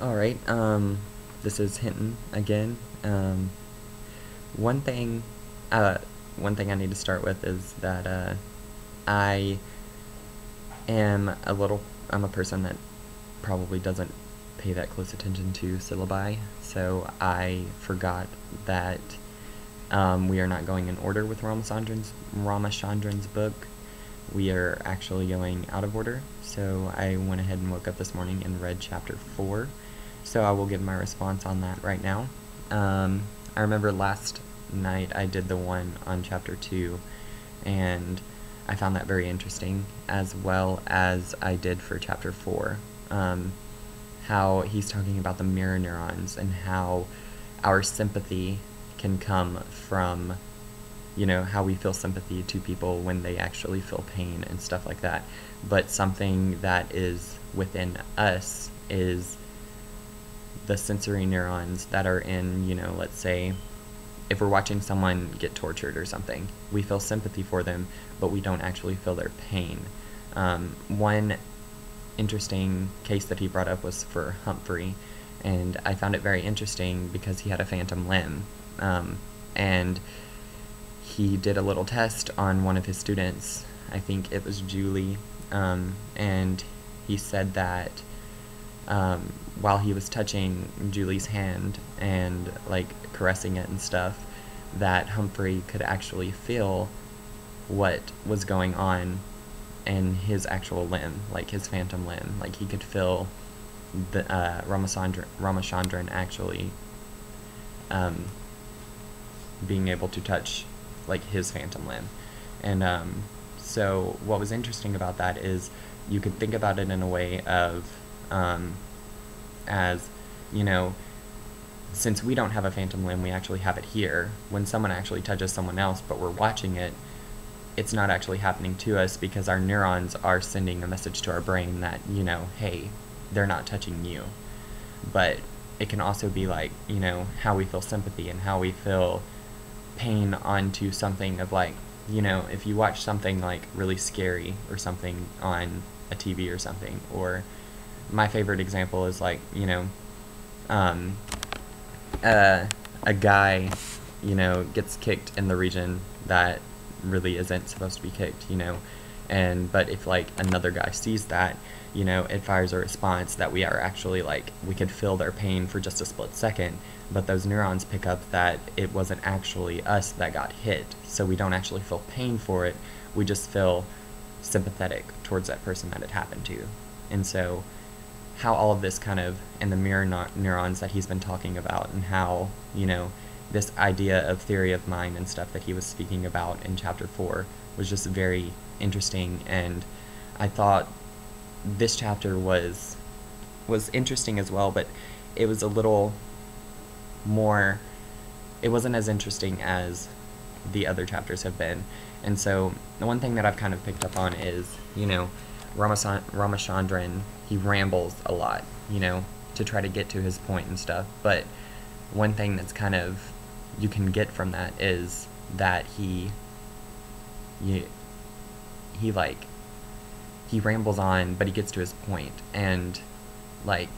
Alright, this is Hinton again. One thing, uh, one thing I need to start with is that, I am I'm a person that probably doesn't pay that close attention to syllabi, so I forgot that, we are not going in order with Ramachandran's book. We are actually going out of order, so I went ahead and woke up this morning and read chapter 4. So I will give my response on that right now. I remember last night I did the one on chapter 2, and I found that very interesting, as well as I did for chapter 4. How he's talking about the mirror neurons and how our sympathy can come from, how we feel sympathy to people when they actually feel pain and stuff like that. But something that is within us is the sensory neurons that are in, let's say, if we're watching someone get tortured or something, we feel sympathy for them, but we don't actually feel their pain. One interesting case that he brought up was for Humphrey, and I found it very interesting because he had a phantom limb. And he did a little test on one of his students, I think it was Julie, and he said that while he was touching Julie's hand and like caressing it and stuff, that Humphrey could actually feel what was going on in his actual limb, like his phantom limb. Like he could feel the Ramachandran actually being able to touch like his phantom limb. And so what was interesting about that is you could think about it in a way of as, since we don't have a phantom limb, we actually have it here. When someone actually touches someone else, but we're watching it, it's not actually happening to us because our neurons are sending a message to our brain that, hey, they're not touching you. But it can also be like, how we feel sympathy and how we feel pain onto something of like, if you watch something like really scary or something on a TV or something, or my favorite example is like, a guy, gets kicked in the region that really isn't supposed to be kicked, but if like another guy sees that, it fires a response that we are actually like, we could feel their pain for just a split second, but those neurons pick up that it wasn't actually us that got hit, so we don't actually feel pain for it, we just feel sympathetic towards that person that it happened to. And so how all of this kind of, and the mirror neurons that he's been talking about, and how, this idea of theory of mind and stuff that he was speaking about in chapter 4 was just very interesting. And I thought this chapter was interesting as well, but it was a little more, it wasn't as interesting as the other chapters have been. And so the one thing that I've kind of picked up on is, Ramachandran, he rambles a lot, to try to get to his point and stuff. But one thing that's kind of, you can get from that is that he rambles on, but he gets to his point. And like,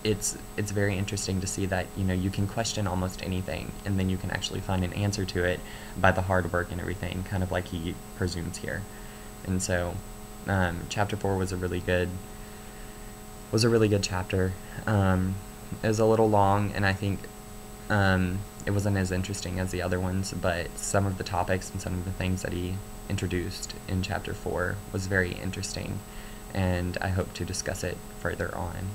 it's very interesting to see that, you can question almost anything, and then you can actually find an answer to it by the hard work and everything, kind of like he presumes here. And so chapter 4 was a really good chapter. It was a little long, and I think it wasn't as interesting as the other ones, but some of the topics and some of the things that he introduced in chapter 4 was very interesting, and I hope to discuss it further on.